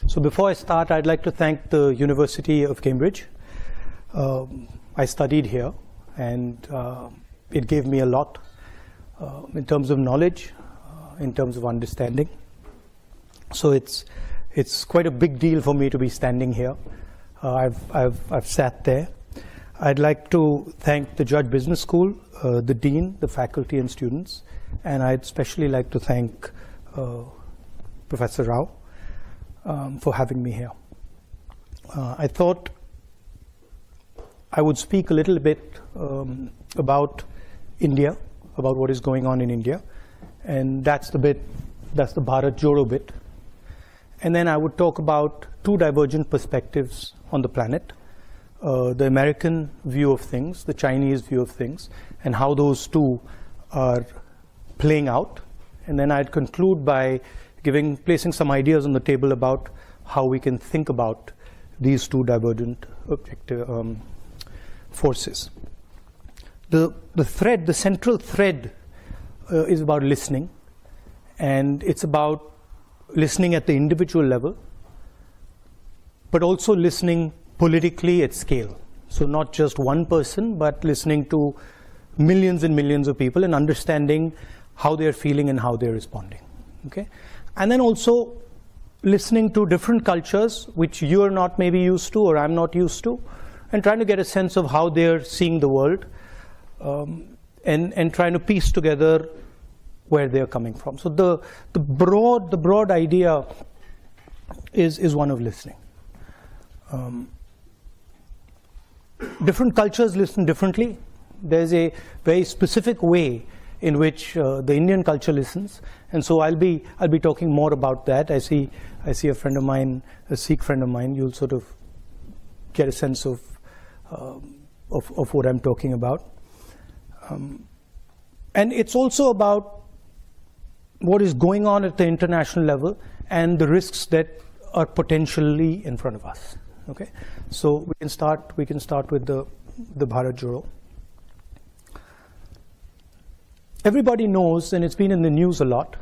So before I start, I'd like to thank the University of Cambridge. I studied here, and it gave me a lot in terms of knowledge, in terms of understanding. So it's quite a big deal for me to be standing here. I've sat there. I'd like to thank the Judge Business School, the Dean, the faculty and students, and I'd especially like to thank Professor Rao for having me here. I thought I would speak a little bit about India, about what is going on in India, and that's the Bharat Jodo bit. And then I would talk about two divergent perspectives on the planet, the American view of things, the Chinese view of things, and how those two are playing out. And then I'd conclude by placing some ideas on the table about how we can think about these two divergent forces. The central thread is about listening, and it's about listening at the individual level, but also listening politically at scale. So not just one person, but listening to millions and millions of people and understanding how they're feeling and how they're responding. Okay? And then also listening to different cultures, which you're not maybe used to or I'm not used to, and trying to get a sense of how they're seeing the world, and trying to piece together where they're coming from. So the broad idea is one of listening. Different cultures listen differently. There's a very specific way in which the Indian culture listens, and so I'll be talking more about that. I see a friend of mine, a Sikh friend of mine. You'll sort of get a sense of what I'm talking about, and it's also about what is going on at the international level and the risks that are potentially in front of us. Okay, so we can start with the Bharat Jodo. Everybody knows, and it's been in the news a lot,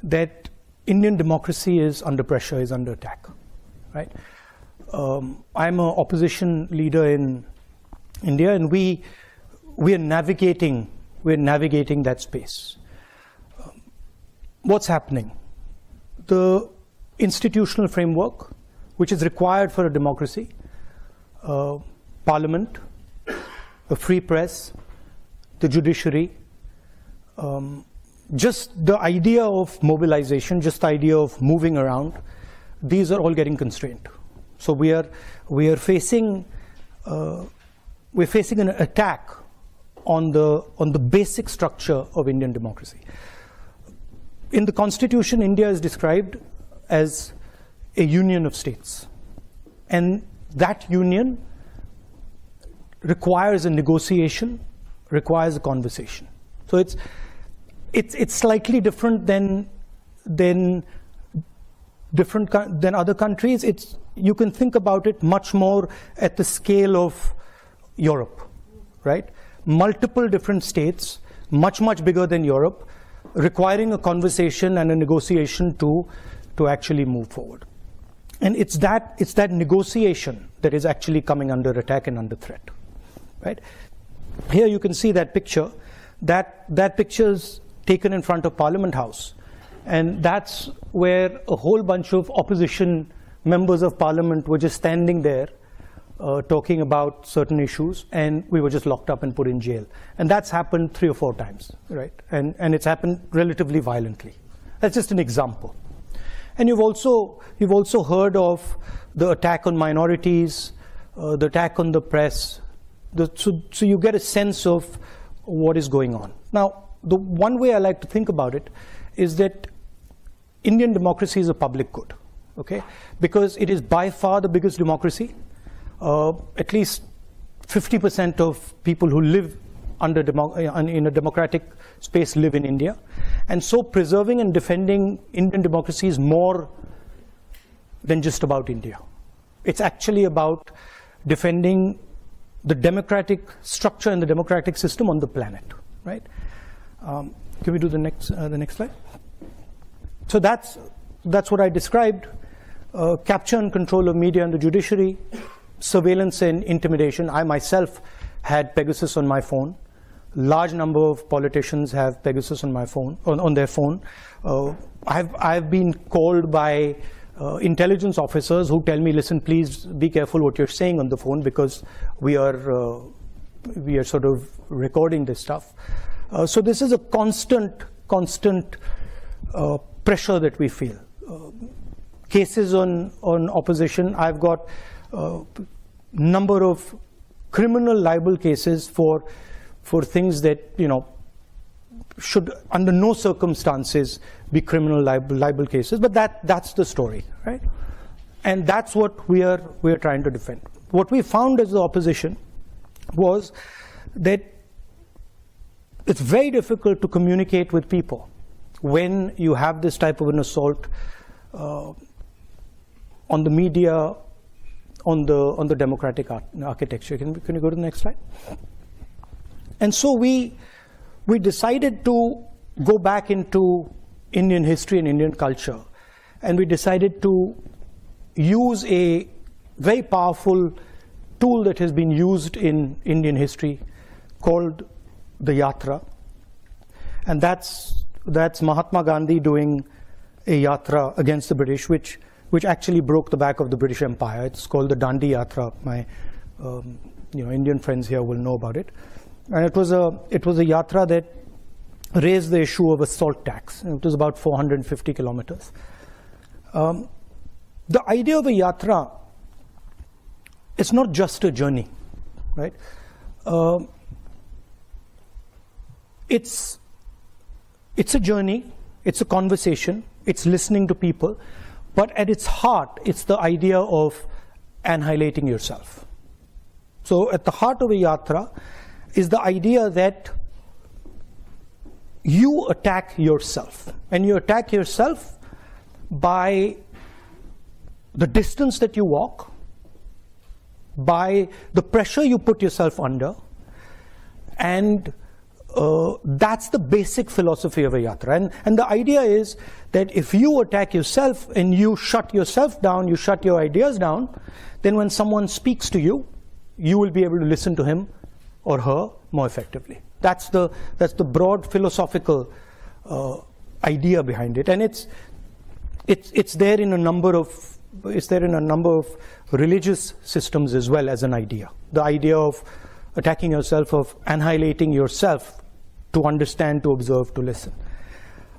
that Indian democracy is under pressure, is under attack, right? I'm an opposition leader in India, and we are navigating that space. What's happening? The institutional framework, which is required for a democracy, parliament, a free press, the judiciary, just the idea of mobilization, just the idea of moving around, these are all getting constrained. So we are facing an attack on the basic structure of Indian democracy. In the Constitution, India is described as a union of states, and that union requires a negotiation, requires a conversation. So it's slightly different than other countries. You can think about it much more at the scale of Europe, right? Multiple different states, much bigger than Europe, requiring a conversation and a negotiation to actually move forward. And it's that negotiation that is actually coming under attack and under threat, right? Here you can see that picture. That picture is taken in front of Parliament House, and that's where a whole bunch of opposition members of Parliament were just standing there talking about certain issues, and we were just locked up and put in jail. And that's happened 3 or 4 times, right? And it's happened relatively violently. That's just an example. And you've also heard of the attack on minorities, the attack on the press. So you get a sense of what is going on. Now, the one way I like to think about it is that Indian democracy is a public good, okay? Because it is by far the biggest democracy. At least 50% of people who live in a democratic space live in India. And so preserving and defending Indian democracy is more than just about India. It's actually about defending the democratic structure and the democratic system on the planet, right? Can we do the next slide? So that's what I described. capture and control of media and the judiciary, surveillance and intimidation. I myself had Pegasus on my phone. Large number of politicians have Pegasus on my phone, on their phone. I've been called by intelligence officers who tell me, listen, please be careful what you're saying on the phone, because we are sort of recording this stuff. So this is a constant pressure that we feel. Cases on opposition. I've got number of criminal libel cases for things that, you know, should under no circumstances be criminal libel cases. But that's the story, right? And that's what we are trying to defend. What we found as the opposition was that it's very difficult to communicate with people when you have this type of an assault on the media, on the democratic architecture. Can you go to the next slide? And so we decided to go back into Indian history and Indian culture, and we decided to use a very powerful tool that has been used in Indian history called the yatra. And that's Mahatma Gandhi doing a yatra against the British, which actually broke the back of the British Empire. It's called the Dandi Yatra. My Indian friends here will know about it. And it was a yatra that raised the issue of a salt tax. It was about 450 kilometers. The idea of a yatra, it's not just a journey, right? It's a journey, it's a conversation, it's listening to people, but at its heart, it's the idea of annihilating yourself. So at the heart of a yatra is the idea that you attack yourself, and you attack yourself by the distance that you walk, by the pressure you put yourself under, and that's the basic philosophy of a yatra. And the idea is that if you attack yourself and you shut yourself down, you shut your ideas down, then when someone speaks to you, you will be able to listen to him or her more effectively. That's the broad philosophical idea behind it, and it's there in a number of religious systems as well as an idea. The idea of attacking yourself, of annihilating yourself to understand, to observe, to listen.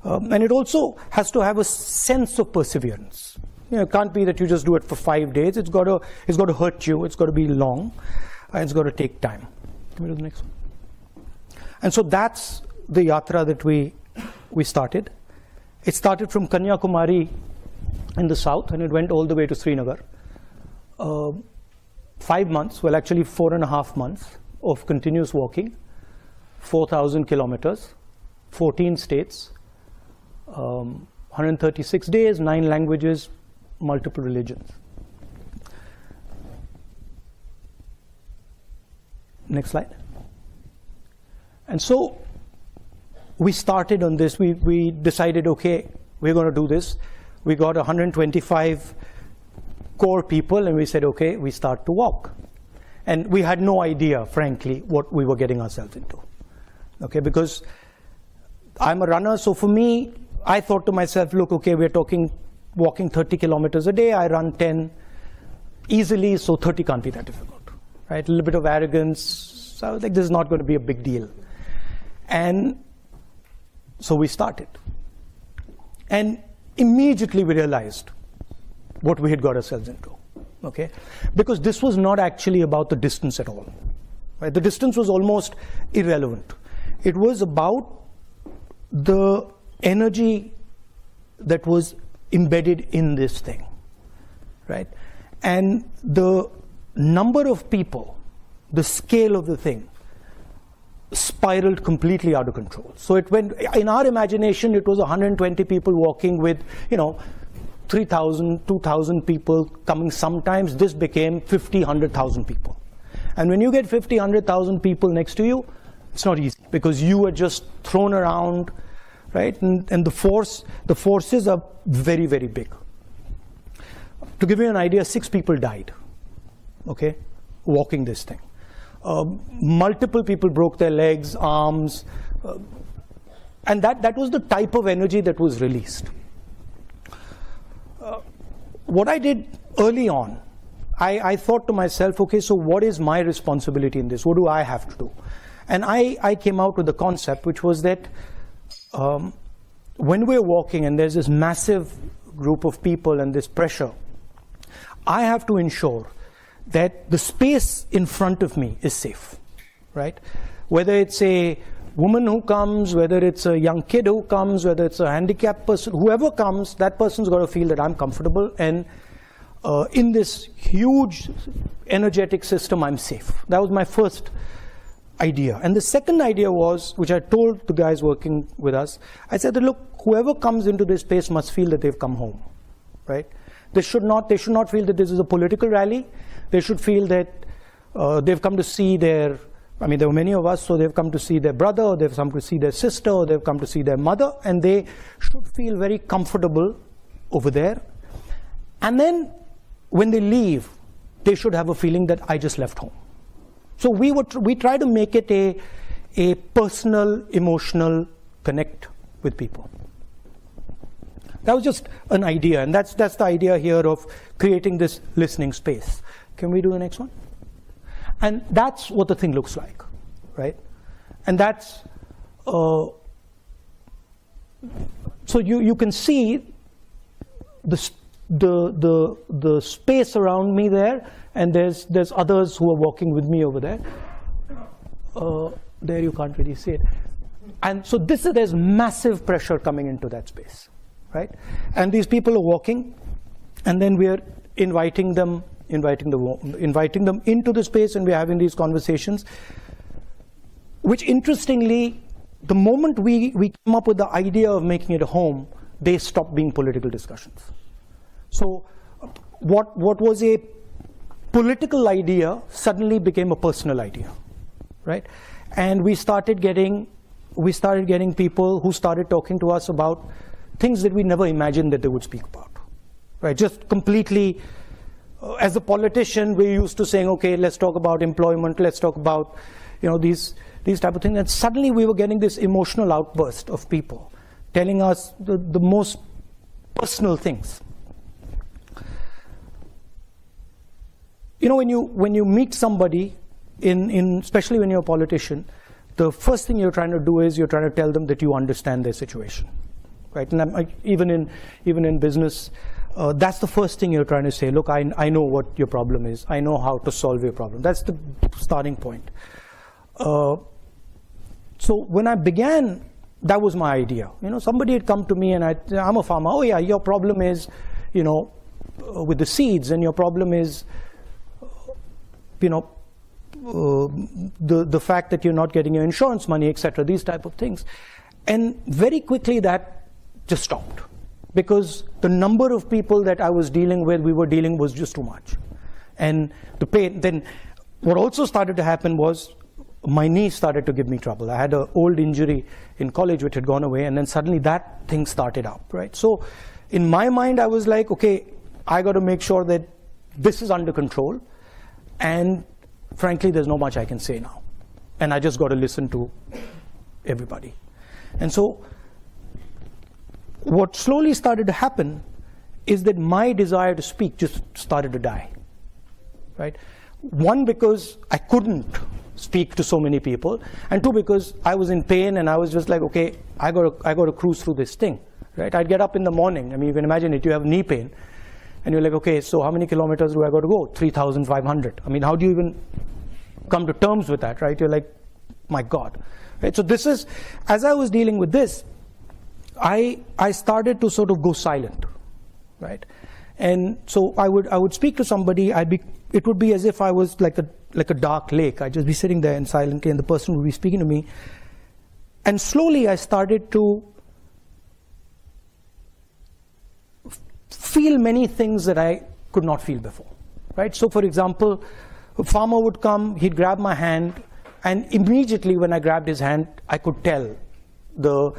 And it also has to have a sense of perseverance. You know, it can't be that you just do it for 5 days. It's got to hurt you. It's got to be long. And it's got to take time. Can we do the next one? And so that's the yatra that we started. It started from Kanyakumari in the south, and it went all the way to Srinagar. 5 months, well actually 4.5 months of continuous walking, 4,000 kilometers, 14 states, 136 days, 9 languages, multiple religions. Next slide. And so we started on this. We decided, okay, we're going to do this. We got 125 core people, and we said, okay, we start to walk. And we had no idea, frankly, what we were getting ourselves into. Okay, because I'm a runner, so for me, I thought to myself, look, okay, we're walking 30 kilometers a day. I run 10 easily, so 30 can't be that difficult, right? A little bit of arrogance. So I was like, this is not going to be a big deal. And so we started. And immediately we realized what we had got ourselves into, okay? Because this was not actually about the distance at all, right? The distance was almost irrelevant. It was about the energy that was embedded in this thing, right? And the number of people, the scale of the thing, spiraled completely out of control. So it went, in our imagination, it was 120 people walking with, 3,000, 2,000 people coming sometimes. This became 50, 100,000 people. And when you get 50, 100,000 people next to you, it's not easy, because you are just thrown around, right? And the forces are very, very big. To give you an idea, 6 people died, okay, walking this thing. Multiple people broke their legs, arms, and that was the type of energy that was released. What I did early on, I thought to myself, okay, so what is my responsibility in this? What do I have to do? And I came out with the concept, which was that when we're walking and there's this massive group of people and this pressure, I have to ensure that the space in front of me is safe, right? Whether it's a woman who comes, whether it's a young kid who comes, whether it's a handicapped person, whoever comes, that person's got to feel that I'm comfortable, and in this huge energetic system, I'm safe. That was my first idea. And the second idea was, which I told the guys working with us, I said that, look, whoever comes into this space must feel that they've come home, right? They should not feel that this is a political rally. They should feel that they've come to see their, I mean, there were many of us, so they've come to see their brother, or they've come to see their sister, or they've come to see their mother, and they should feel very comfortable over there. And then when they leave, they should have a feeling that I just left home. So we try to make it a personal, emotional connect with people. That was just an idea, and that's the idea here of creating this listening space. Can we do the next one? And that's what the thing looks like, right? And that's so you can see the space around me there, and there's others who are walking with me over there. There you can't really see it. And so there's massive pressure coming into that space, right? And these people are walking, and then we're inviting them into the space, and we're having these conversations, which interestingly, the moment we came up with the idea of making it a home, they stopped being political discussions. So what was a political idea suddenly became a personal idea, right? And we started getting people who started talking to us about things that we never imagined that they would speak about, right? Just completely, as a politician, we're used to saying, okay, let's talk about employment, let's talk about, these type of things. And suddenly we were getting this emotional outburst of people telling us the most personal things. When you meet somebody, especially when you're a politician, the first thing you're trying to do is you're trying to tell them that you understand their situation, right? And even in business, that's the first thing you're trying to say. Look, I know what your problem is. I know how to solve your problem. That's the starting point. So when I began, that was my idea. Somebody had come to me, and I'm a farmer. Oh yeah, your problem is, with the seeds, and your problem is, the fact that you're not getting your insurance money, etc. These type of things. And very quickly that just stopped, because the number of people that I was dealing with, was just too much. And the pain, then what also started to happen was my knee started to give me trouble. I had an old injury in college which had gone away, and then suddenly that thing started up, right? So in my mind, I was like, okay, I got to make sure that this is under control. And frankly, there's not much I can say now. And I just got to listen to everybody. And so what slowly started to happen is that my desire to speak just started to die, right? One, because I couldn't speak to so many people, and two, because I was in pain, and I was just like, okay, I got to cruise through this thing, right? I'd get up in the morning. I mean, you can imagine it. You have knee pain, and you're like, okay, so how many kilometers do I got to go? 3,500. I mean, how do you even come to terms with that, right? You're like, my God, right? So this is, as I was dealing with this, I started to sort of go silent, right? And so I would speak to somebody. It would be as if I was like a dark lake. I'd just be sitting there and silently, and the person would be speaking to me. And slowly I started to feel many things that I could not feel before, right? So for example, a farmer would come, he'd grab my hand, and immediately when I grabbed his hand, I could tell the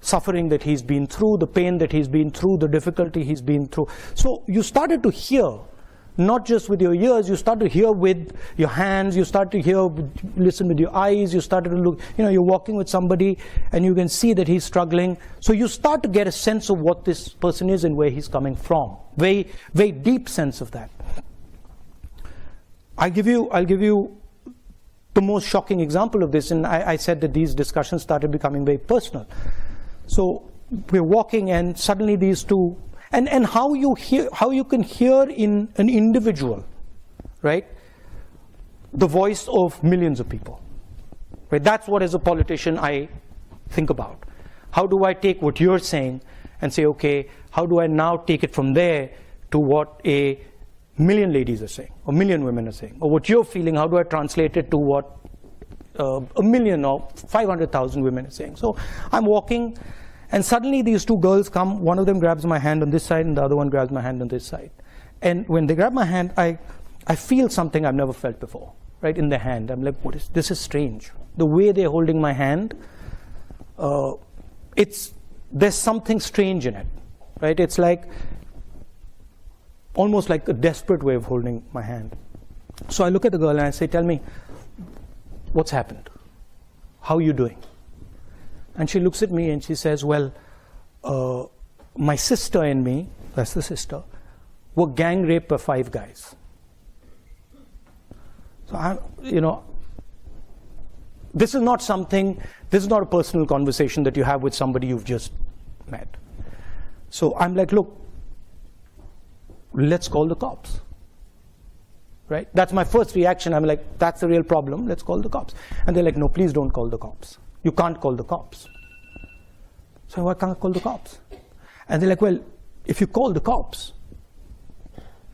suffering that he's been through, the pain that he's been through, the difficulty he's been through. So you started to hear, not just with your ears, you start to hear with your hands, you start to hear, listen with your eyes, you started to look, you're walking with somebody and you can see that he's struggling. So you start to get a sense of what this person is and where he's coming from. Very, very deep sense of that. I'll give you the most shocking example of this, and I said that these discussions started becoming very personal. So we're walking and suddenly these two, and how you can hear in an individual, right, the voice of millions of people, right? That's what, as a politician, I think about. How do I take what you're saying and say, okay, how do I now take it from there to what a million ladies are saying, or million women are saying, or what you're feeling, how do I translate it to what a million or 500,000 women are saying? So I'm walking, and suddenly these two girls come, one of them grabs my hand on this side, and the other one grabs my hand on this side. And when they grab my hand, I feel something I've never felt before, right, in their hand. I'm like, this is strange. The way they're holding my hand, there's something strange in it, right? It's like, almost like a desperate way of holding my hand. So I look at the girl and I say, tell me, what's happened? How are you doing? And she looks at me and she says, well, my sister and me, that's the sister, were gang raped by 5 guys. So this is not a personal conversation that you have with somebody you've just met. So I'm like, look, let's call the cops, right? That's my first reaction. I'm like, that's the real problem, let's call the cops. And they're like, no, please don't call the cops. You can't call the cops. So why can't I call the cops? And they're like, well, if you call the cops,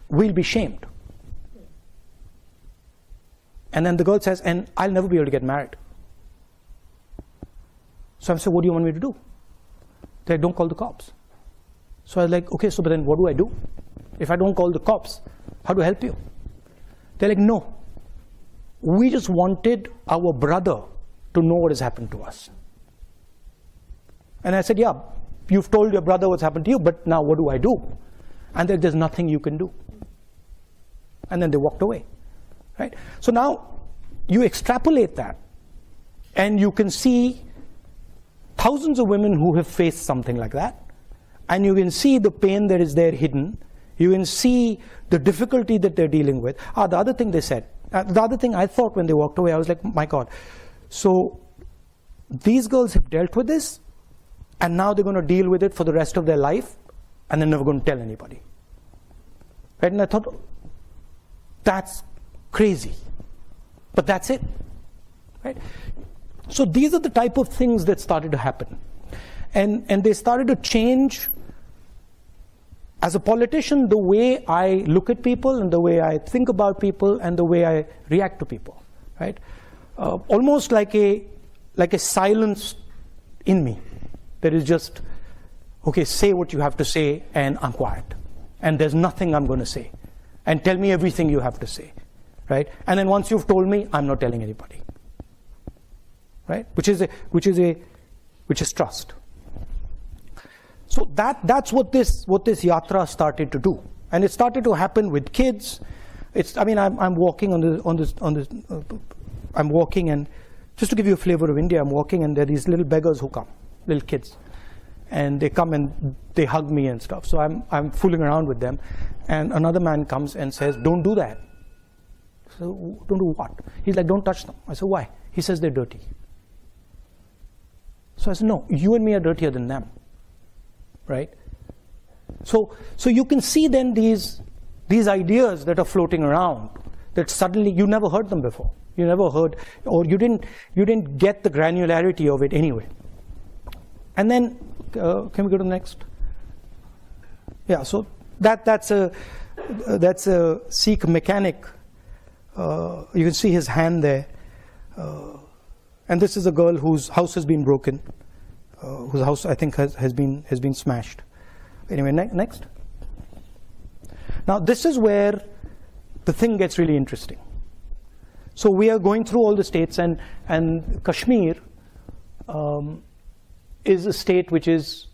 we'll be shamed. And then the girl says, and I'll never be able to get married. So I said, what do you want me to do? They're like, don't call the cops. So I was like, okay, so but then what do I do? If I don't call the cops, how do I help you? They're like, no. We just wanted our brother to know what has happened to us. And I said, yeah, you've told your brother what's happened to you, but now what do I do? And there's nothing you can do. And then they walked away, right? So now you extrapolate that, and you can see thousands of women who have faced something like that, and you can see the pain that is there hidden. You can see the difficulty that they're dealing with. The other thing they said, the other thing I thought when they walked away, I was like, my God. So these girls have dealt with this, and now they're going to deal with it for the rest of their life, and they're never going to tell anybody. Right? And I thought, that's crazy. But that's it. Right? So these are the type of things that started to happen. And they started to change. As a politician, the way I look at people and the way I think about people and the way I react to people, right? Almost like a silence in me. There is just, okay, say what you have to say and I'm quiet. And there's nothing I'm going to say. And tell me everything you have to say, right? And then once you've told me, I'm not telling anybody, right? Which is trust. So that's what this yatra started to do, and it started to happen with kids. I'm walking I'm walking, and just to give you a flavor of India, I'm walking, and there are these little beggars who come, little kids, and they come and they hug me and stuff. So I'm fooling around with them, and another man comes and says, "Don't do that." So don't do what? He's like, "Don't touch them." I said, "Why?" He says, "They're dirty." So I said, "No, you and me are dirtier than them." Right? So you can see then these ideas that are floating around that suddenly you never heard them before. You never heard, or you didn't get the granularity of it anyway. And then can we go to the next? Yeah. So that's a Sikh mechanic. You can see his hand there, and this is a girl whose house has been broken. Whose house I think has been smashed. Anyway, next. Now this is where the thing gets really interesting. So we are going through all the states, and Kashmir is a state which is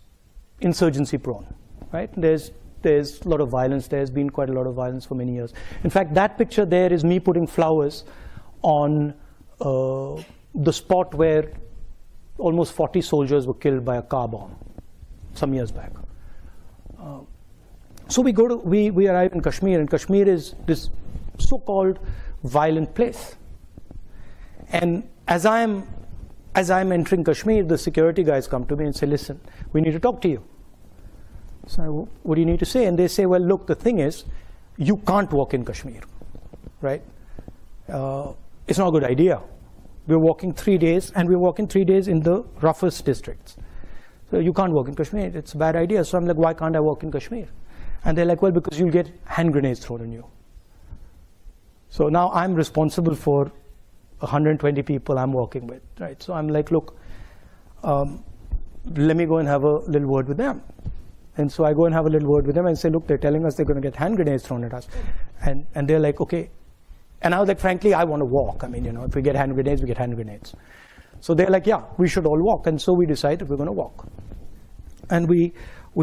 insurgency prone, right? There's a lot of violence. There's been quite a lot of violence for many years. In fact, that picture there is me putting flowers on the spot where almost 40 soldiers were killed by a car bomb some years back. So we arrive in Kashmir, and Kashmir is this so-called violent place. And as I'm entering Kashmir, the security guys come to me and say, listen, we need to talk to you. So what do you need to say? And they say, well, look, the thing is, you can't walk in Kashmir, right? It's not a good idea. We're walking 3 days, and we're walking 3 days in the roughest districts. So you can't walk in Kashmir. It's a bad idea. So I'm like, why can't I walk in Kashmir? And they're like, well, because you'll get hand grenades thrown on you. So now I'm responsible for 120 people I'm working with, right? So I'm like, look, let me go and have a little word with them. And so I go and have a little word with them and say, look, they're telling us they're going to get hand grenades thrown at us. And they're like, okay. And I was like, frankly, I want to walk. I mean, if we get hand grenades, we get hand grenades. So they're like, yeah, we should all walk. And so we decided we're going to walk. And we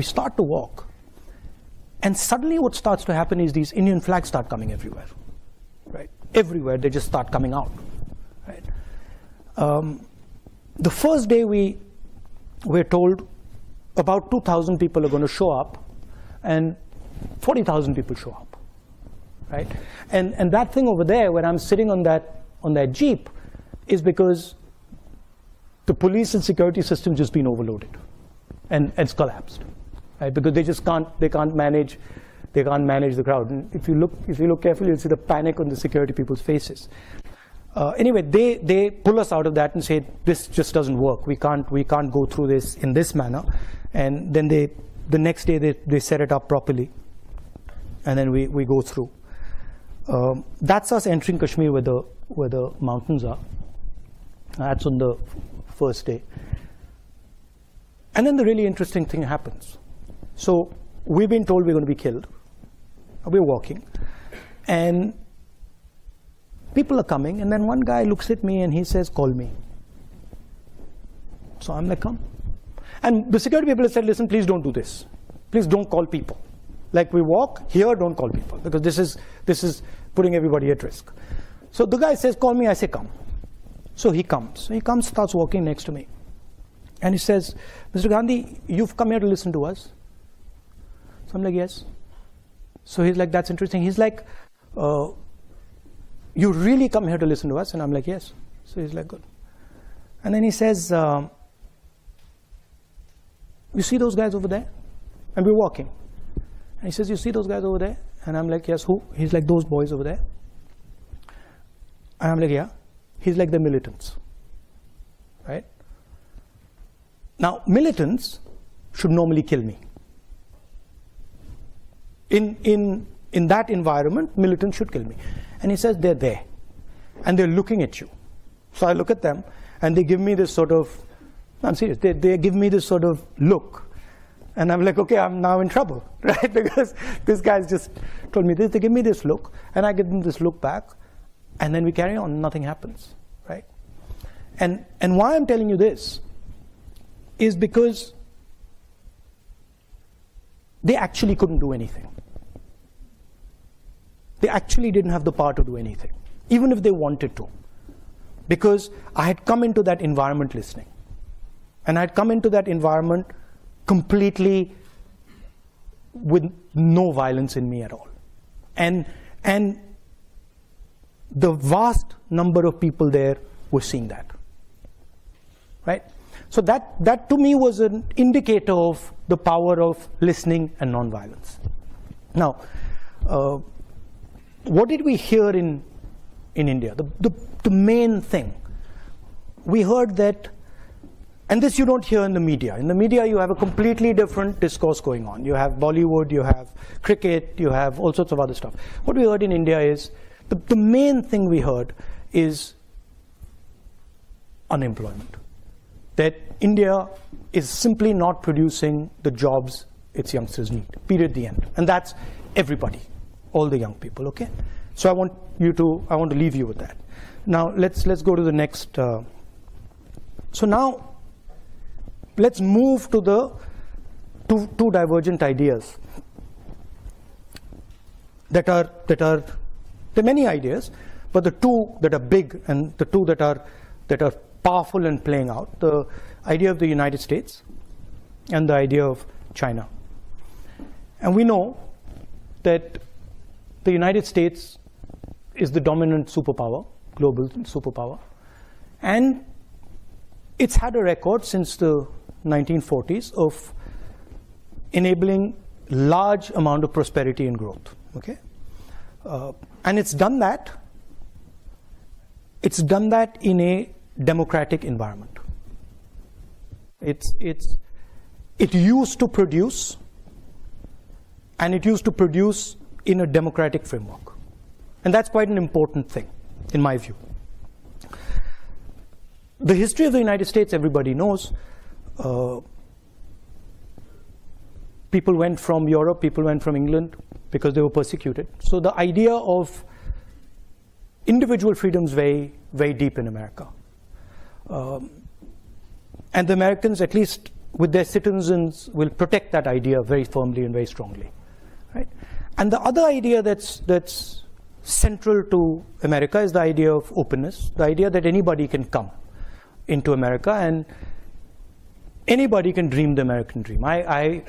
start to walk. And suddenly what starts to happen is these Indian flags start coming everywhere, right? Everywhere, they just start coming out, right? The first day we're told about 2,000 people are going to show up, and 40,000 people show up, right? And that thing over there, where I'm sitting on that jeep, is because the police and security system just been overloaded, and it's collapsed, right? Because they can't manage the crowd. And if you look carefully, you'll see the panic on the security people's faces. Anyway, they pull us out of that and say, this just doesn't work. We can't go through this in this manner. And then the next day they set it up properly, and then we go through. That's us entering Kashmir where the mountains are. That's on the first day. And then the really interesting thing happens. So we've been told we're going to be killed. We're walking, and people are coming, and then one guy looks at me and he says, call me. So I'm like, come. And the security people have said, listen, please don't do this. Please don't call people. Like, we walk here, don't call people, because this is putting everybody at risk. So the guy says, call me. I say, come. So he comes. So he comes, starts walking next to me. And he says, Mr. Gandhi, you've come here to listen to us? So I'm like, yes. So he's like, that's interesting. He's like, you really come here to listen to us? And I'm like, yes. So he's like, good. And then he says, you see those guys over there? And we're walking. And he says, you see those guys over there? And I'm like, yes, who? He's like, those boys over there. And I'm like, yeah. He's like, the militants, right? Now, militants should normally kill me. In that environment, militants should kill me. And he says, they're there. And they're looking at you. So I look at them, and they give me this sort of, I'm serious, they give me this sort of look. And I'm like, okay, I'm now in trouble, right? Because this guy's just told me this. They give me this look, and I give them this look back, and then we carry on, nothing happens, right? And why I'm telling you this is because they actually couldn't do anything. They actually didn't have the power to do anything, even if they wanted to. Because I had come into that environment listening. And I had come into that environment completely with no violence in me at all. And the vast number of people there were seeing that, right? So that to me was an indicator of the power of listening and nonviolence. Now, what did we hear in India? The main thing, we heard that, and this you don't hear in the media. In the media, you have a completely different discourse going on. You have Bollywood, you have cricket, you have all sorts of other stuff. What we heard in India is, the main thing we heard is unemployment. That India is simply not producing the jobs its youngsters need, period, the end. And that's everybody, all the young people, okay? So I want to leave you with that. Now let's go to the next. So now let's move to the two divergent ideas that are there are many ideas, but the two that are big and the two that are powerful and playing out, the idea of the United States and the idea of China. And we know that the United States is the dominant superpower, global superpower, and it's had a record since the 1940s of enabling large amount of prosperity and growth. Okay, and it's done that in a democratic environment. It used to produce, and it used to produce in a democratic framework, and that's quite an important thing in my view. The history of the United States, everybody knows. People went from Europe, people went from England because they were persecuted. So the idea of individual freedom is very, very deep in America. And the Americans, at least with their citizens, will protect that idea very firmly and very strongly. Right? And the other idea that's central to America is the idea of openness, the idea that anybody can come into America and anybody can dream the American dream. I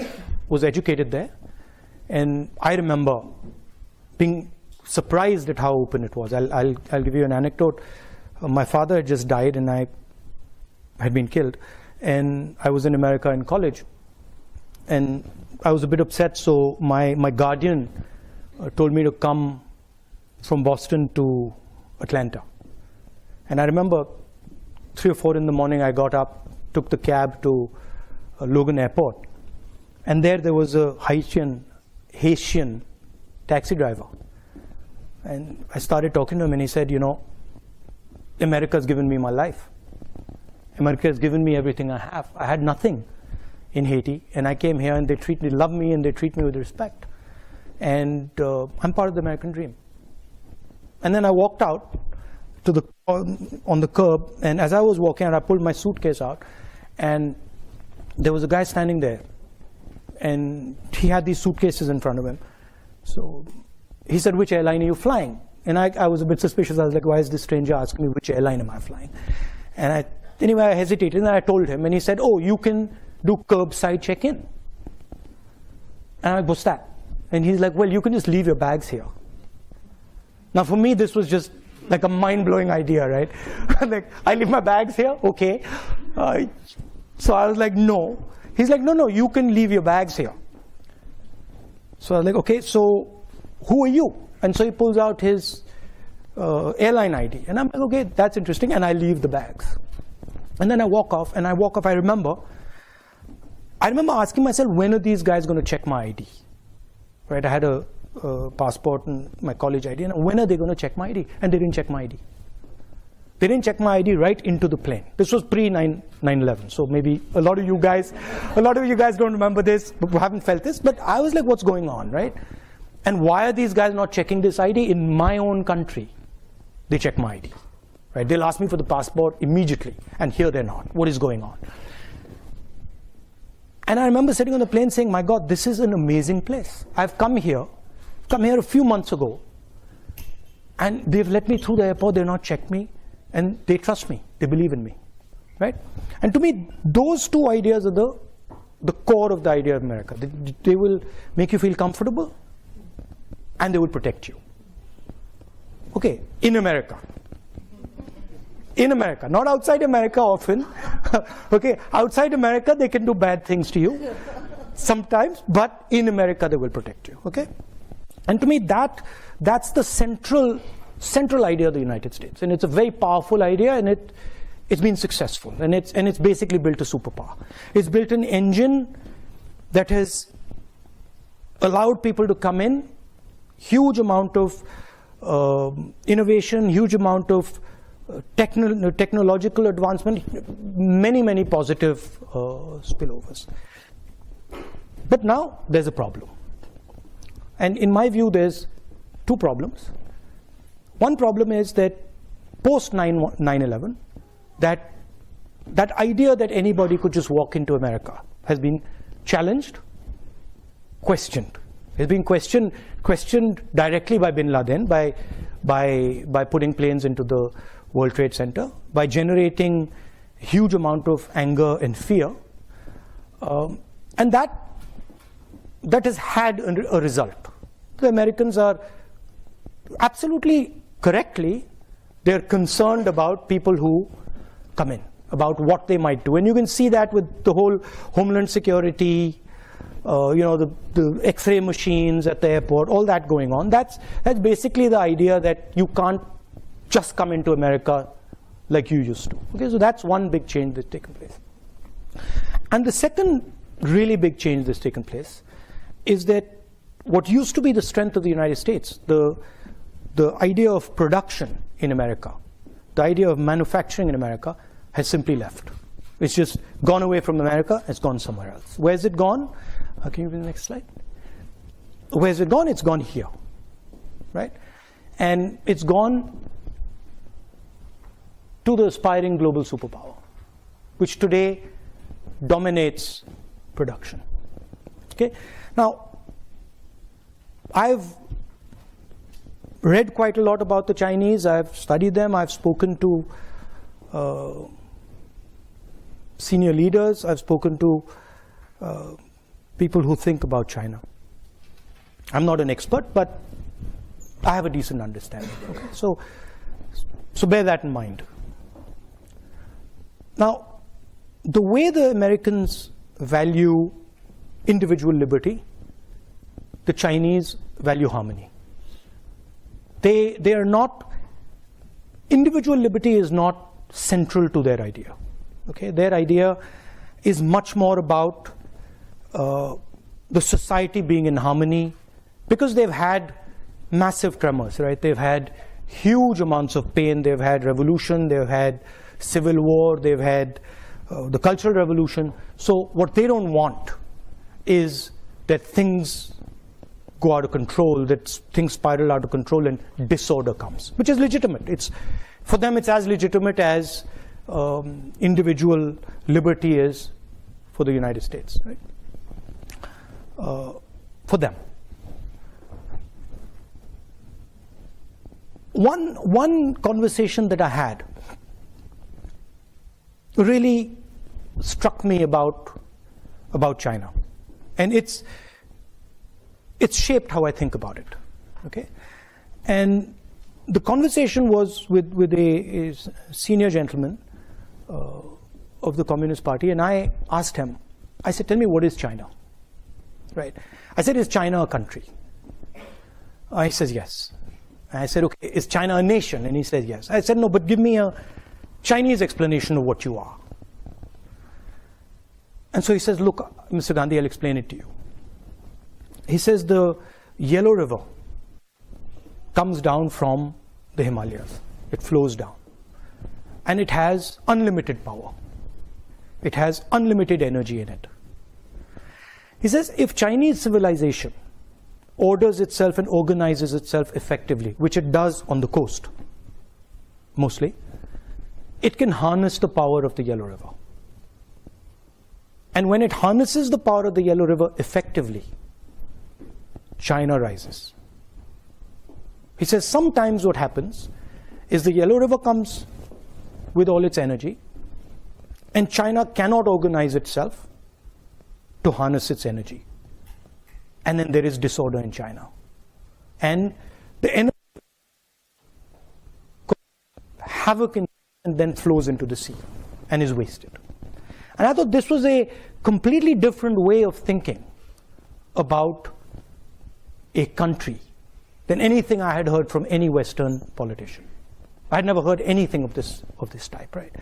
was educated there, and I remember being surprised at how open it was. I'll give you an anecdote. My father had just died, and I had been killed, and I was in America in college, and I was a bit upset. So my guardian told me to come from Boston to Atlanta, and I remember 3 or 4 in the morning. I got up, took the cab to Logan Airport, and there was a Haitian taxi driver. And I started talking to him, and he said, you know, America's given me my life. America has given me everything I have. I had nothing in Haiti, and I came here, and they love me, and they treat me with respect. And I'm part of the American dream. And then I walked out to on the curb, and as I was walking out, I pulled my suitcase out, and there was a guy standing there, and he had these suitcases in front of him. So he said, which airline are you flying? And I was a bit suspicious. I was like, why is this stranger asking me which airline am I flying? And anyway, I hesitated, and I told him, and he said, oh, you can do curbside check-in. And I'm like, what's that? And he's like, well, you can just leave your bags here. Now, for me, this was just like a mind-blowing idea, right? Like, I leave my bags here? Okay. So I was like, no. He's like, no, you can leave your bags here. So I was like, okay, so who are you? And so he pulls out his airline ID. And I'm like, okay, that's interesting. And I leave the bags. And then I walk off. I remember asking myself, when are these guys going to check my ID? Right? I had a passport and my college ID. And when are they going to check my ID? And they didn't check my ID. They didn't check my ID right into the plane. This was pre-9/11. So maybe a lot of you guys don't remember this, but haven't felt this. But I was like, what's going on, right? And why are these guys not checking this ID in my own country? They check my ID, right? They'll ask me for the passport immediately, and here they're not. What is going on? And I remember sitting on the plane saying, my God, this is an amazing place. I've come here a few months ago, and they've let me through the airport. They've not checked me, and they trust me. They believe in me, right? And to me, those two ideas are the core of the idea of America. They will make you feel comfortable, and they will protect you. Okay, in America. In America, not outside America often. Okay, outside America, they can do bad things to you sometimes, but in America, they will protect you. Okay? And to me, that's the central idea of the United States. And it's a very powerful idea, and it's been successful. And it's basically built a superpower. It's built an engine that has allowed people to come in, huge amount of innovation, huge amount of technological advancement, many positive spillovers. But now there's a problem. And in my view, there's two problems. One problem is that post 9/11, that that idea that anybody could just walk into America has been challenged, questioned. It's been questioned directly by bin Laden, by putting planes into the World Trade Center, by generating huge amount of anger and fear, and that has had a result. The Americans are absolutely correctly, they're concerned about people who come in, about what they might do. And you can see that with the whole Homeland Security, the X-ray machines at the airport, all that going on. That's basically the idea that you can't just come into America like you used to. Okay, so that's one big change that's taken place. And the second really big change that's taken place is that what used to be the strength of the United States, the idea of production in America, the idea of manufacturing in America, has simply left. It's just gone away from America, it's gone somewhere else. Where's it gone? Can you give me the next slide? Where's it gone? It's gone here, right? And it's gone to the aspiring global superpower, which today dominates production. Okay? Now, I've read quite a lot about the Chinese. I've studied them. I've spoken to senior leaders. I've spoken to people who think about China. I'm not an expert, but I have a decent understanding. Okay? So bear that in mind. Now, the way the Americans value individual liberty, the Chinese value harmony. They are not, individual liberty is not central to their idea. Okay? Their idea is much more about the society being in harmony, because they've had massive tremors, right? They've had huge amounts of pain, they've had revolution, they've had civil war, they've had the Cultural Revolution. So what they don't want is that things go out of control, that things spiral out of control and disorder comes, which is legitimate. For them, it's as legitimate as individual liberty is for the United States, right? For them. One conversation that I had really struck me about China, and it's shaped how I think about it. Okay, and the conversation was with a senior gentleman of the Communist Party, and I asked him. I said, "Tell me, what is China?" Right? I said, "Is China a country?" He says, "Yes." I said, "Okay, is China a nation?" And he said, "Yes." I said, "No, but give me a Chinese explanation of what you are." And so he says, "Look, Mr. Gandhi, I'll explain it to you." He says the Yellow River comes down from the Himalayas. It flows down. And it has unlimited power. It has unlimited energy in it. He says if Chinese civilization orders itself and organizes itself effectively, which it does on the coast, mostly, it can harness the power of the Yellow River. And when it harnesses the power of the Yellow River effectively, China rises. He says sometimes what happens is the Yellow River comes with all its energy, and China cannot organize itself to harness its energy. And then there is disorder in China. And the energy havoc in, and then flows into the sea and is wasted. And I thought this was a completely different way of thinking about a country than anything I had heard from any Western politician. I had never heard anything of this type, right?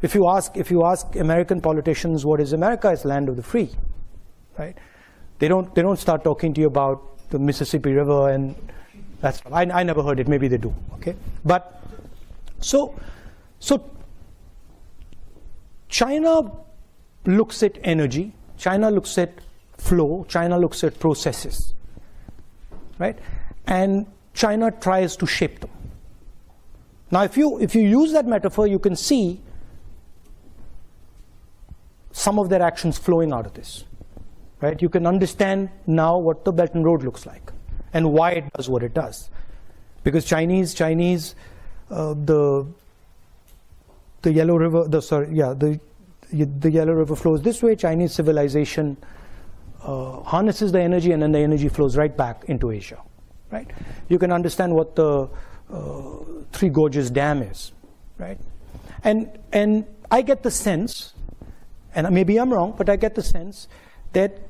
If you ask American politicians what is America, it's land of the free, right? They don't start talking to you about the Mississippi River and that's. I never heard it. Maybe they do. Okay, but so China looks at energy. China looks at flow. China looks at processes, right? And China tries to shape them. Now, if you use that metaphor, you can see some of their actions flowing out of this, right? You can understand now what the Belt and Road looks like and why it does what it does. Because Chinese, the Yellow River, the Yellow River flows this way. Chinese civilization harnesses the energy, and then the energy flows right back into Asia, right? You can understand what the Three Gorges Dam is, right? And I get the sense, and maybe I'm wrong, but I get the sense that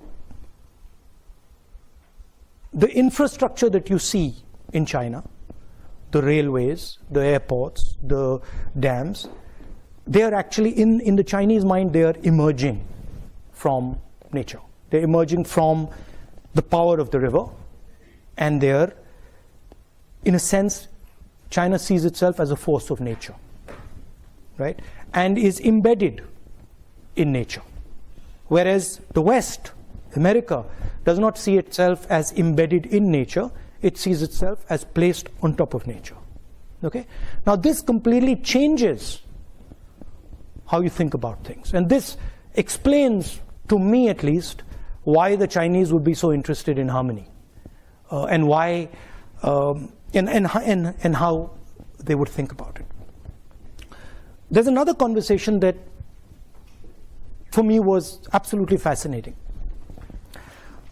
the infrastructure that you see in China, the railways, the airports, the dams, they are actually, in the Chinese mind, they are emerging from nature. They're emerging from the power of the river, and they're, in a sense, China sees itself as a force of nature, right? And is embedded in nature. Whereas the West, America, does not see itself as embedded in nature. It sees itself as placed on top of nature. Okay? Now this completely changes how you think about things. And this explains, to me at least, why the Chinese would be so interested in harmony, and why, and how they would think about it. There's another conversation that, for me, was absolutely fascinating.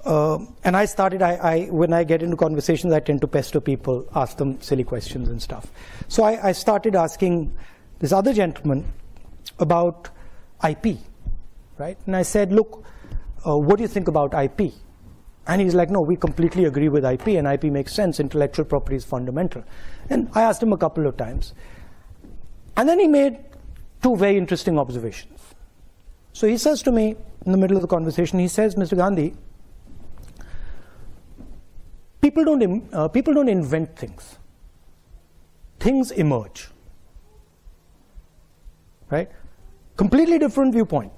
And I started, when I get into conversations, I tend to pester people, ask them silly questions and stuff. So I started asking this other gentleman about IP, right? And I said, look, what do you think about IP? And he's like, no, we completely agree with IP, and IP makes sense. Intellectual property is fundamental. And I asked him a couple of times. And then he made two very interesting observations. So he says to me, in the middle of the conversation, he says, Mr. Gandhi, people don't invent things. Things emerge. Right? Completely different viewpoint.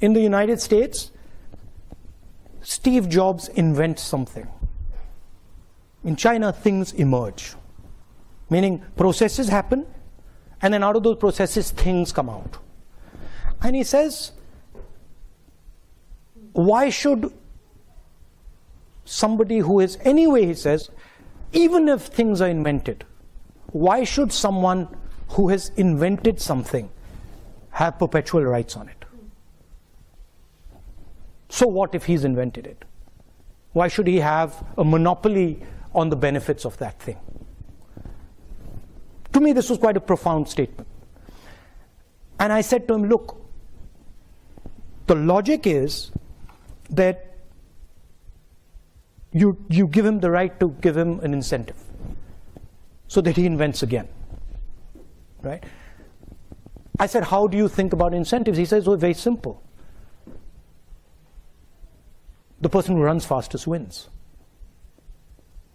In the United States, Steve Jobs invents something. In China, things emerge. Meaning processes happen, and then out of those processes, things come out. And he says, why should somebody who is, anyway, he says, even if things are invented, why should someone who has invented something have perpetual rights on it? So what if he's invented it? Why should he have a monopoly on the benefits of that thing? To me, this was quite a profound statement. And I said to him, look, the logic is that you give him the right to give him an incentive so that he invents again, right? I said, how do you think about incentives? He says, oh, very simple. The person who runs fastest wins,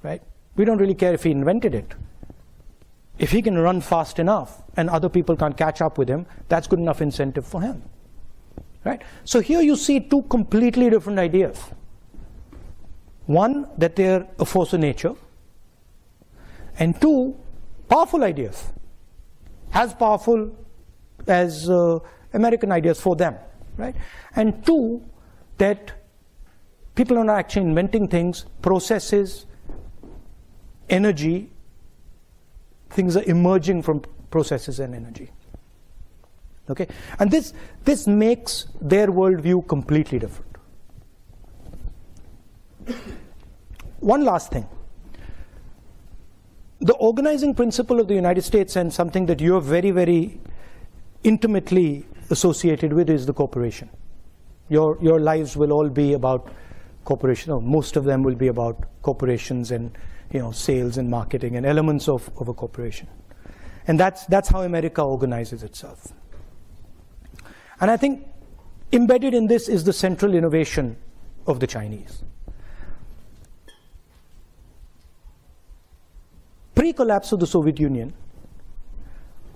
right? We don't really care if he invented it. If he can run fast enough and other people can't catch up with him, that's good enough incentive for him, right? So here you see two completely different ideas. One, that they're a force of nature, and two, powerful ideas, as powerful as American ideas for them, right? And two, that people are not actually inventing things, processes, energy, things are emerging from processes and energy. Okay? And this makes their worldview completely different. One last thing. The organizing principle of the United States, and something that you're very, very intimately associated with, is the corporation. Your lives will all be about corporation, or most of them will be about corporations and sales and marketing and elements of a corporation. And that's how America organizes itself. And I think embedded in this is the central innovation of the Chinese. Pre-collapse of the Soviet Union,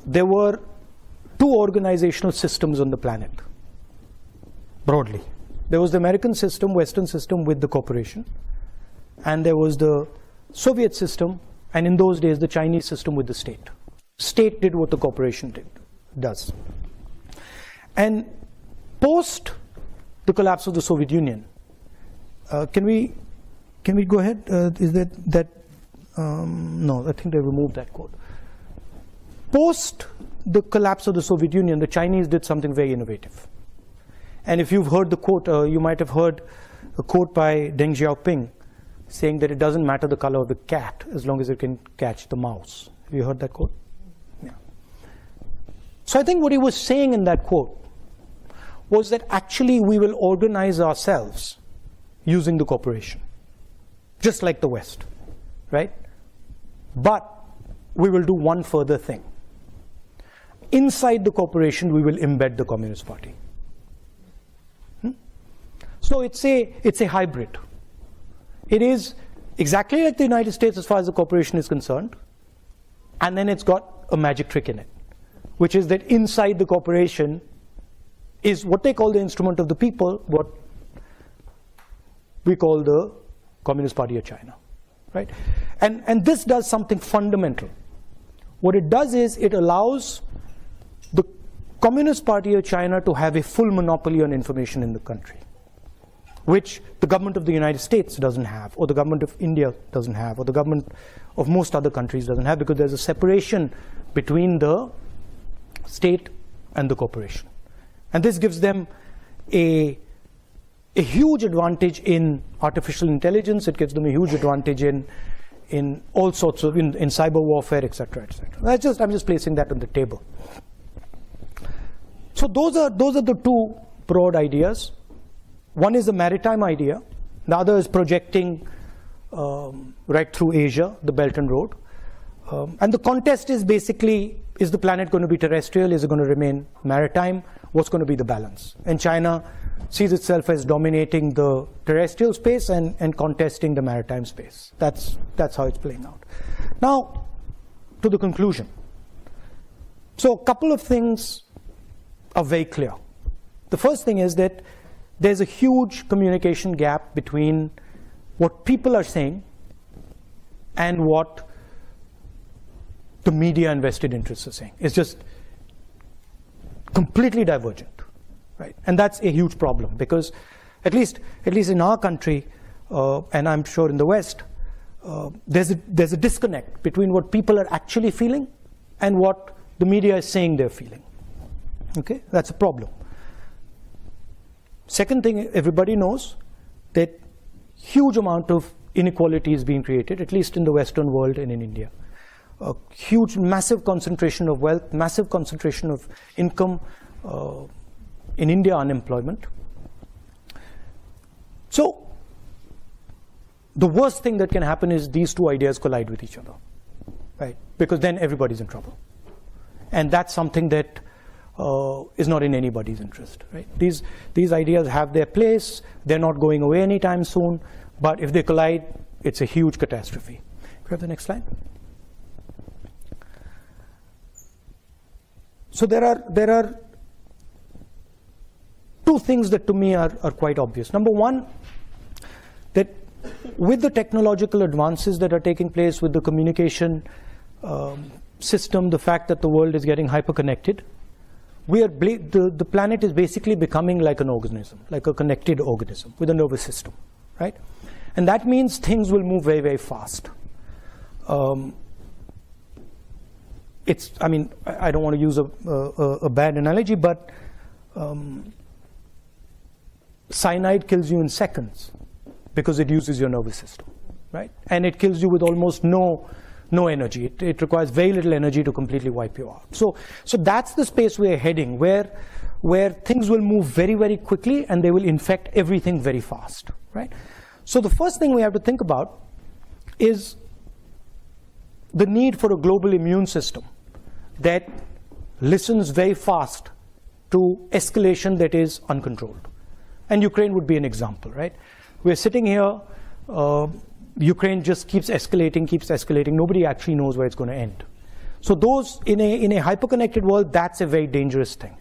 there were two organizational systems on the planet, broadly. There was the American system, Western system with the corporation, and there was the Soviet system, and in those days the Chinese system with the state. State did what the corporation does. And Post the collapse of the Soviet Union, can we go ahead? Is that no, I think they removed that quote. Post the collapse of the Soviet Union, the Chinese did something very innovative. And if you've heard the quote, you might have heard a quote by Deng Xiaoping saying that it doesn't matter the color of the cat as long as it can catch the mouse. Have you heard that quote? Yeah. So I think what he was saying in that quote was that actually we will organize ourselves using the cooperation, just like the West, right? But we will do one further thing. Inside the cooperation, we will embed the Communist Party. So it's a hybrid. It is exactly like the United States as far as the cooperation is concerned, and then it's got a magic trick in it, which is that inside the cooperation is what they call the instrument of the people, what we call the Communist Party of China, right? And this does something fundamental. What it does is it allows the Communist Party of China to have a full monopoly on information in the country, which the government of the United States doesn't have, or the government of India doesn't have, or the government of most other countries doesn't have, because there's a separation between the state and the corporation. And this gives them a huge advantage in artificial intelligence. It gives them a huge advantage in all sorts of, in cyber warfare, etc., etc. I'm just placing that on the table. So those are the two broad ideas. One is the maritime idea. The other is projecting right through Asia, the Belt and Road. And the contest is basically, is the planet going to be terrestrial? Is it going to remain maritime? What's going to be the balance? And China sees itself as dominating the terrestrial space and contesting the maritime space. That's how it's playing out. Now, to the conclusion. So a couple of things are very clear. The first thing is that there's a huge communication gap between what people are saying and what the media and vested interests are saying. It's just completely divergent, right? And that's a huge problem, because at least in our country, and I'm sure in the West, there's a disconnect between what people are actually feeling and what the media is saying they're feeling. Okay, that's a problem. Second thing, everybody knows that huge amount of inequality is being created, at least in the Western world and in India. A huge, massive concentration of wealth, massive concentration of income, in India, unemployment. So the worst thing that can happen is these two ideas collide with each other, right? Because then everybody's in trouble. And that's something that is not in anybody's interest, right? These ideas have their place. They're not going away anytime soon. But if they collide, it's a huge catastrophe. Can we have the next slide? So there are two things that to me are quite obvious. Number one, that with the technological advances that are taking place, with the communication system, the fact that the world is getting hyper-connected, the planet is basically becoming like an organism, like a connected organism with a nervous system, right? And that means things will move very, very fast. I mean, I don't want to use a bad analogy, but cyanide kills you in seconds because it uses your nervous system, right? And it kills you with almost no energy. It requires very little energy to completely wipe you out. So that's the space we're heading, where things will move very, very quickly and they will infect everything very fast, right? So the first thing we have to think about is the need for a global immune system that listens very fast to escalation that is uncontrolled. And Ukraine would be an example, right? We're sitting here, Ukraine just keeps escalating. Nobody actually knows where it's going to end. So those, in a hyper-connected world, that's a very dangerous thing.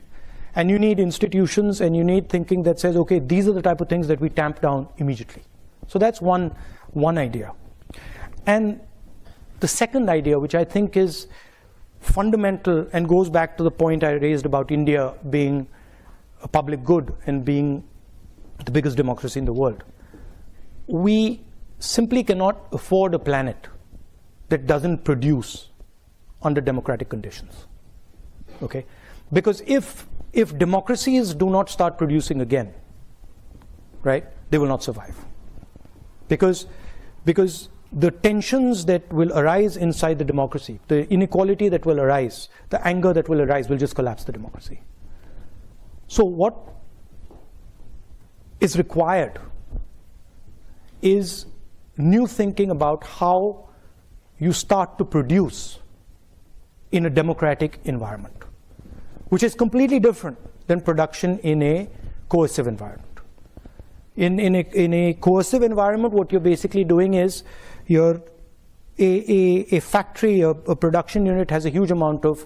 And you need institutions and you need thinking that says, okay, these are the type of things that we tamp down immediately. So that's one idea. And the second idea, which I think is fundamental and goes back to the point I raised about India being a public good and being the biggest democracy in the world, we simply cannot afford a planet that doesn't produce under democratic conditions. Okay? Because if democracies do not start producing again, right, they will not survive. Because the tensions that will arise inside the democracy, the inequality that will arise, the anger that will arise will just collapse the democracy. So what is required is new thinking about how you start to produce in a democratic environment, which is completely different than production in a coercive environment. In a coercive environment, what you're basically doing is a factory, a production unit has a huge amount of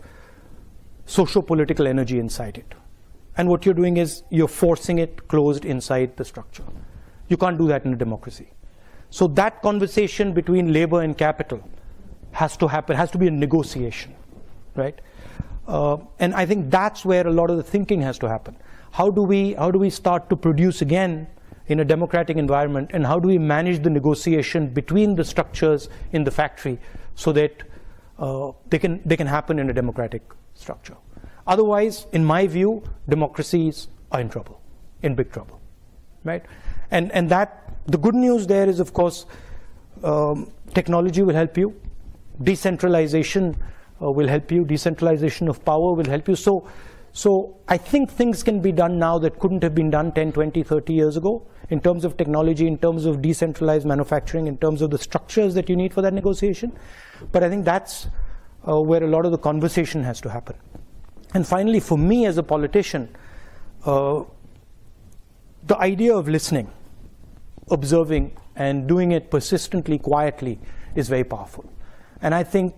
socio-political energy inside it. And what you're doing is you're forcing it closed inside the structure. You can't do that in a democracy. So that conversation between labor and capital has to happen, has to be a negotiation, right? And I think that's where a lot of the thinking has to happen. How do we start to produce again in a democratic environment, and how do we manage the negotiation between the structures in the factory so that they can happen in a democratic structure? Otherwise, in my view, democracies are in trouble, in big trouble, right? And that the good news there is, of course, technology will help you, decentralization will help you, decentralization of power will help you. So I think things can be done now that couldn't have been done 10, 20, 30 years ago in terms of technology, in terms of decentralized manufacturing, in terms of the structures that you need for that negotiation. But I think that's where a lot of the conversation has to happen. And finally, for me as a politician, the idea of listening, observing, and doing it persistently, quietly is very powerful. And I think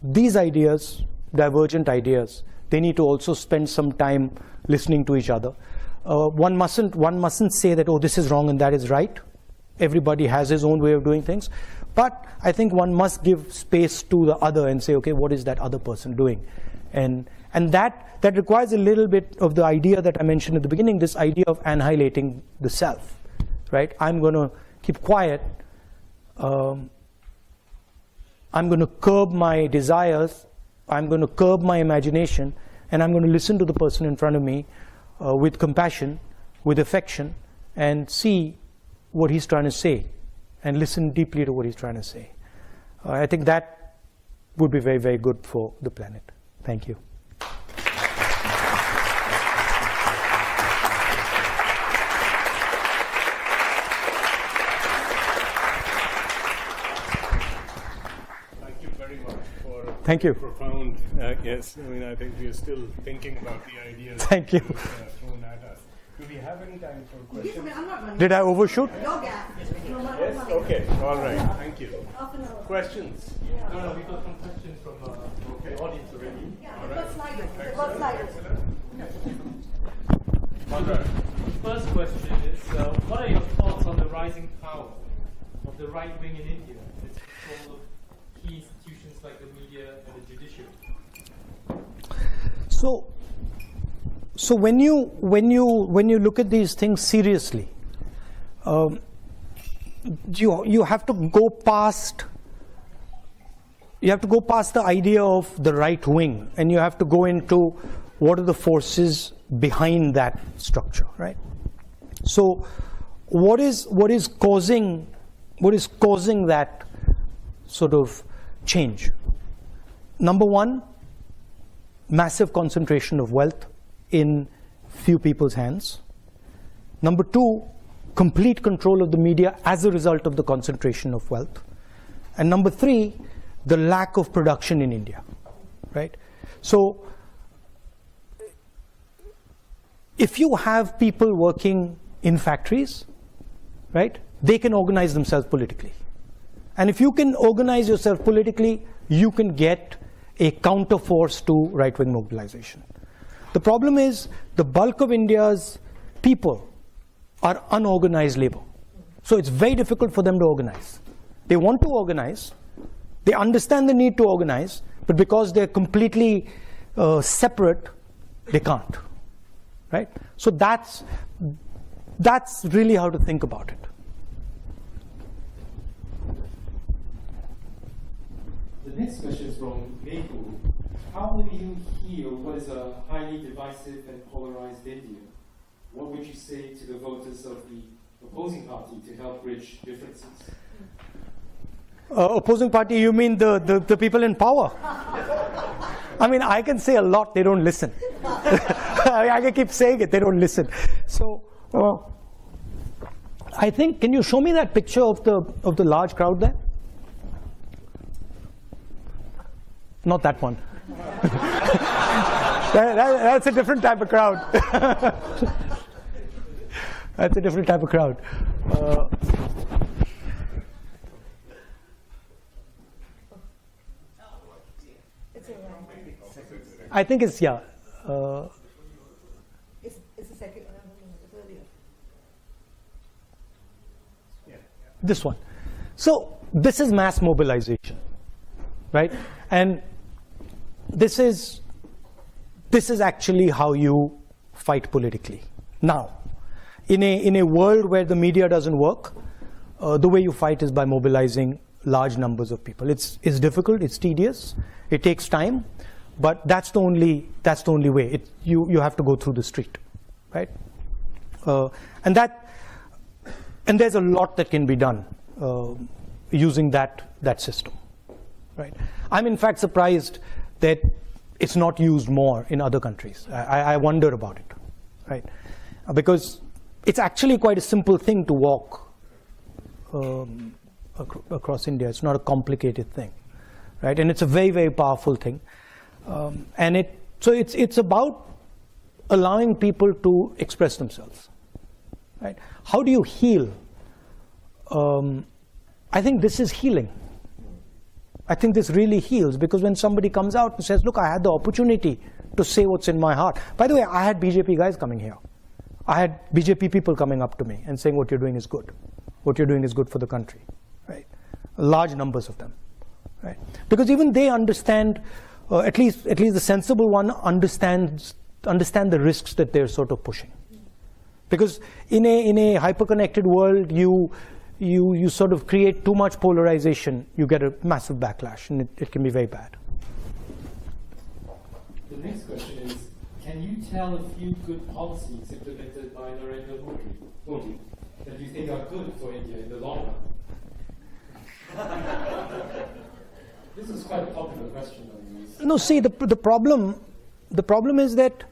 these ideas, divergent ideas, they need to also spend some time listening to each other. One mustn't say that, oh, this is wrong and that is right. Everybody has his own way of doing things. But I think one must give space to the other and say, okay, what is that other person doing? And that requires a little bit of the idea that I mentioned at the beginning, this idea of annihilating the self, right? I'm going to keep quiet. I'm going to curb my desires. I'm going to curb my imagination, and I'm going to listen to the person in front of me with compassion, with affection, and see what he's trying to say, and listen deeply to what he's trying to say. I think that would be very, very good for the planet. Thank you. Thank you. Profound, yes. I mean, I think we are still thinking about the ideas. Thank you. Thrown at us. Do we have any time for questions? Did I overshoot? Yes. Okay. All right. Thank you. Questions? No, we got some questions from the audience already. All right. Excellent. All right. First question is, what are your thoughts on the rising power of the right wing in India? Its control of key institutions like the media and the judiciary. So when you look at these things seriously, you have to go past the idea of the right wing, and you have to go into what are the forces behind that structure, right? So what is causing that sort of change? Number one, massive concentration of wealth in few people's hands. Number two, complete control of the media as a result of the concentration of wealth. And number three, the lack of production in India, right? So if you have people working in factories, right, they can organize themselves politically. And if you can organize yourself politically, you can get a counterforce to right-wing mobilization. The problem is the bulk of India's people are unorganized labor. So it's very difficult for them to organize. They want to organize, they understand the need to organize, but because they're completely separate, They can't, right? So that's really how to think about it. The next question is from Mehul. How will you heal what is a highly divisive and polarized India? What would you say to the voters of the opposing party to help bridge differences? Opposing party, you mean the people in power? I mean, I can say a lot, they don't listen. I can keep saying it, they don't listen. So, I think, can you show me that picture of the large crowd there? Not that one. That's a different type of crowd. That's a different type of crowd. I think it's, yeah. It's the second one, it's earlier. This one. So this is mass mobilization, right? And this is actually how you fight politically. Now, in a world where the media doesn't work, the way you fight is by mobilizing large numbers of people. It's difficult, it's tedious, it takes time, but that's the only way. You have to go through the street, right? And there's a lot that can be done using that system, right? I'm in fact surprised that it's not used more in other countries. I wonder about it, right? Because it's actually quite a simple thing to walk across India. It's not a complicated thing, right? And it's a very, very powerful thing. And it's about allowing people to express themselves, right? How do you heal? I think this is healing. I think this really heals, because when somebody comes out and says, look, I had the opportunity to say what's in my heart. By the way, I had BJP guys coming here. I had BJP people coming up to me and saying what you're doing is good. What you're doing is good for the country, right? Large numbers of them, right? Because even they understand, at least the sensible one understand the risks that they're sort of pushing. Because in a hyper-connected world, you sort of create too much polarization, you get a massive backlash, and it can be very bad. The next question is, can you tell a few good policies implemented by Narendra Modi that you think are good for India in the long run? This is quite a popular question. No, see, the problem is that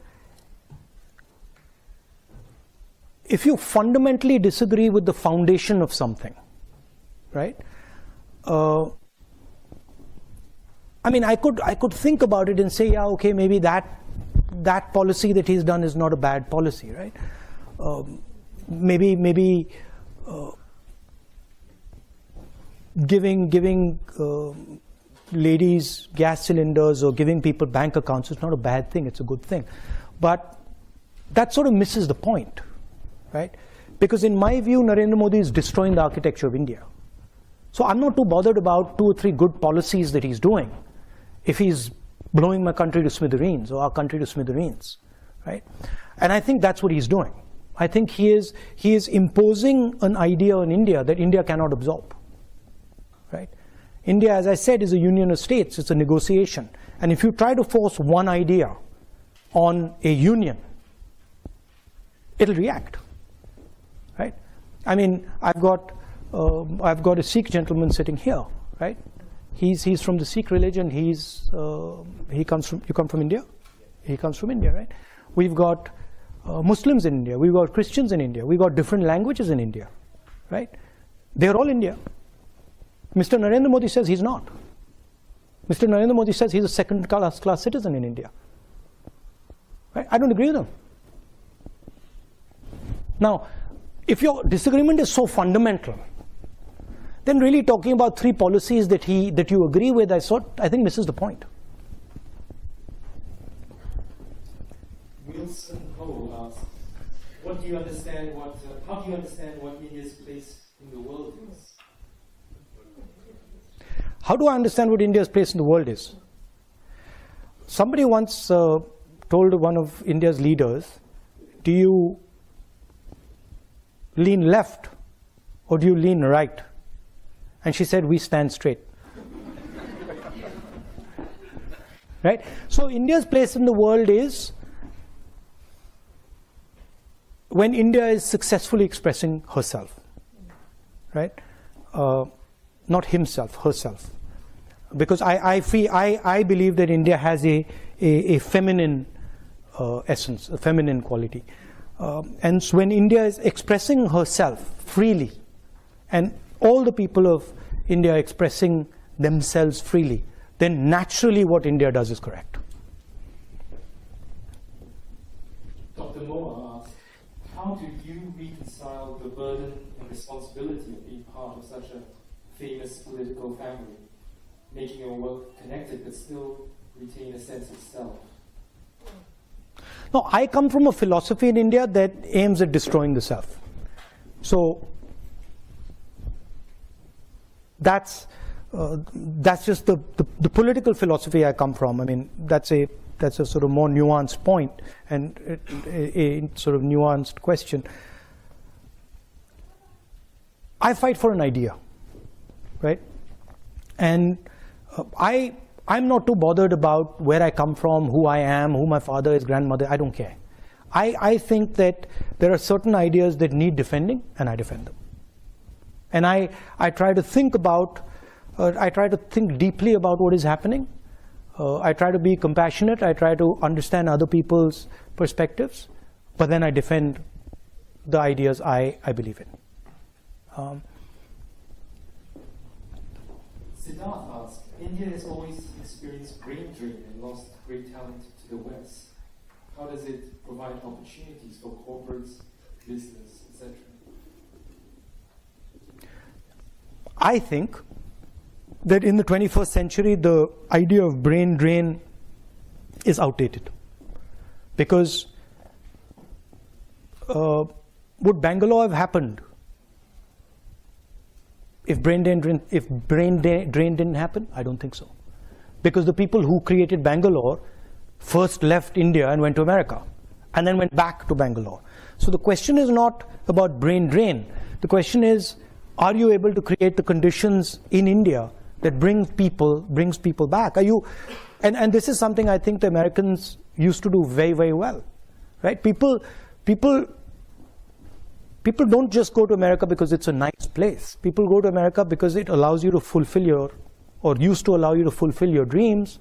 if you fundamentally disagree with the foundation of something, right? I mean, I could think about it and say, yeah, okay, maybe that policy that he's done is not a bad policy, right? Maybe giving ladies gas cylinders or giving people bank accounts is not a bad thing, it's a good thing. But that sort of misses the point, right? Because in my view, Narendra Modi is destroying the architecture of India. So I'm not too bothered about 2 or 3 good policies that he's doing if he's blowing my country to smithereens or our country to smithereens, right? And I think that's what he's doing. I think he is imposing an idea on India that India cannot absorb, right? India, as I said, is a union of states. It's a negotiation. And if you try to force one idea on a union, it'll react, right? I mean, I've got a Sikh gentleman sitting here, right? He's from the Sikh religion. You come from India? He comes from India, right? We've got Muslims in India. We've got Christians in India. We've got different languages in India, right? They're all India. Mr. Narendra Modi says he's not. Mr. Narendra Modi says he's a second-class citizen in India. Right? I don't agree with him. Now, if your disagreement is so fundamental, then really talking about 3 policies that you agree with, I think misses the point. Wilson Ho asks, how do you understand what India's place in the world is? How do I understand what India's place in the world is? Somebody once told told one of India's leaders, do you lean left or do you lean right? And she said, we stand straight. Right? So India's place in the world is when India is successfully expressing herself, right? Not himself, herself. Because I believe that India has a feminine essence, a feminine quality. And so when India is expressing herself freely, and all the people of India expressing themselves freely, then naturally what India does is correct. Dr. Moa asks, how do you reconcile the burden and responsibility of being part of such a famous political family, making your work connected but still retain a sense of self? No, I come from a philosophy in India that aims at destroying the self. So that's just the political philosophy I come from. I mean, that's a sort of more nuanced point and a sort of nuanced question. I fight for an idea, right? And I'm not too bothered about where I come from, who I am, who my father is, grandmother. I don't care. I think that there are certain ideas that need defending, and I defend them. And I try to think deeply about what is happening. I try to be compassionate. I try to understand other people's perspectives, but then I defend the ideas I believe in. Siddharth asks, India has always experienced brain drain and lost great talent to the West. How does it provide opportunities for corporates, business, etc.? I think that in the 21st century, the idea of brain drain is outdated. Because would Bangalore have happened if brain drain didn't happen? I don't think so. Because the people who created Bangalore first left India and went to America, and then went back to Bangalore. So the question is not about brain drain. The question is, are you able to create the conditions in India that brings people back? Are you, and this is something I think the Americans used to do very, very well, right? People don't just go to America because it's a nice place. People go to America because it allows you to fulfill used to allow you to fulfill your dreams,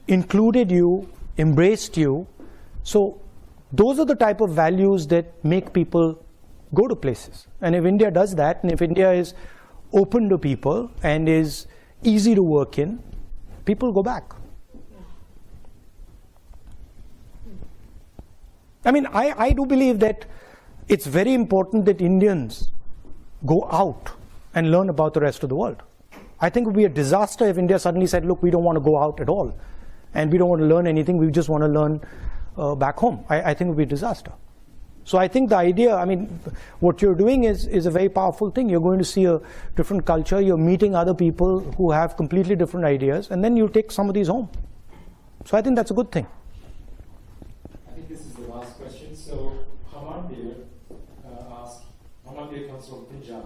included you, embraced you. So those are the type of values that make people go to places. And if India does that, and if India is open to people and is easy to work in, people go back. I mean, I do believe that it's very important that Indians go out and learn about the rest of the world. I think it would be a disaster if India suddenly said, look, we don't want to go out at all, and we don't want to learn anything, we just want to learn back home. I think it would be a disaster. So I think the idea, I mean, what you're doing is a very powerful thing. You're going to see a different culture, you're meeting other people who have completely different ideas, and then you take some of these home. So I think that's a good thing. I think this is the last question. So Hamandir asks, Hamandir comes from Punjab,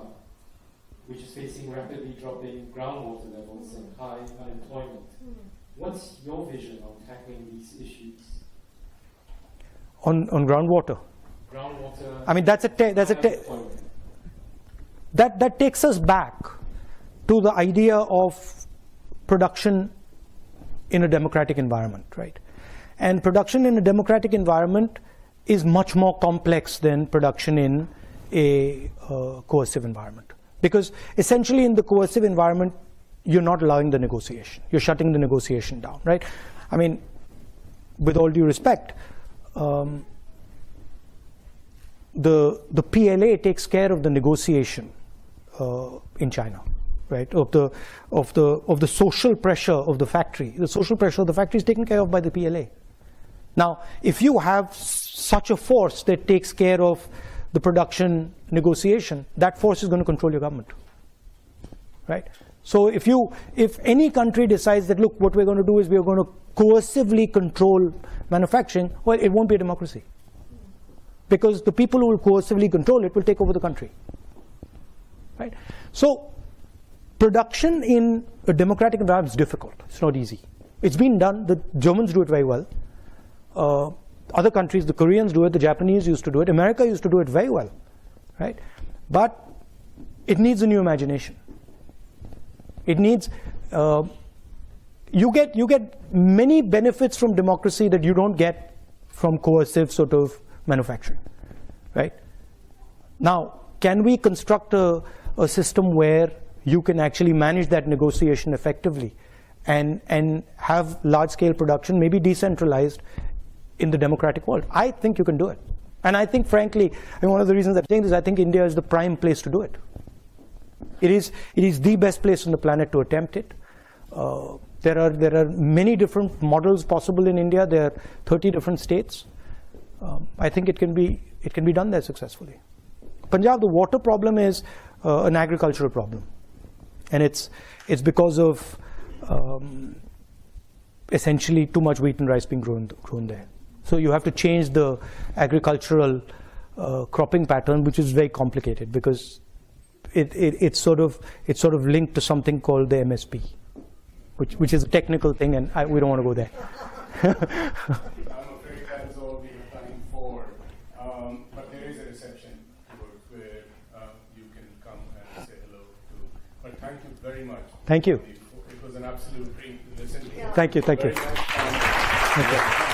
which is facing rapidly dropping groundwater levels and high unemployment. What's your vision on tackling these issues? On groundwater? Groundwater. I mean, that takes us back to the idea of production in a democratic environment, right? And production in a democratic environment is much more complex than production in a coercive environment. Because essentially in the coercive environment, you're not allowing the negotiation. You're shutting the negotiation down, right? I mean, with all due respect, the PLA takes care of the negotiation in China, right? Of the social pressure of the factory. The social pressure of the factory is taken care of by the PLA. Now, if you have such a force that takes care of the production negotiation, that force is going to control your government, right? So if any country decides that, look, what we're going to do is we're going to coercively control manufacturing, well, it won't be a democracy. Because the people who will coercively control it will take over the country. Right? So, production in a democratic environment is difficult. It's not easy. It's been done. The Germans do it very well. Other countries, the Koreans do it, the Japanese used to do it, America used to do it very well. Right? But it needs a new imagination. It needs, you get many benefits from democracy that you don't get from coercive sort of manufacturing, right? Now, can we construct a system where you can actually manage that negotiation effectively and have large-scale production, maybe decentralized in the democratic world? I think you can do it. And I think, frankly, one of the reasons I'm saying this, I think India is the prime place to do it. It is the best place on the planet to attempt it. There are many different models possible in India. There are 30 different states. I think it can be done there successfully. Punjab, the water problem is an agricultural problem, and it's because of essentially too much wheat and rice being grown there. So you have to change the agricultural cropping pattern, which is very complicated because it's sort of linked to something called the MSP, which is a technical thing, and we don't want to go there. I'm afraid that is all we have time for. But there is a reception where you can come and say hello to. But thank you very much. Thank you. It was an absolute treat to listen to you. Thank you. Very much. Thank you.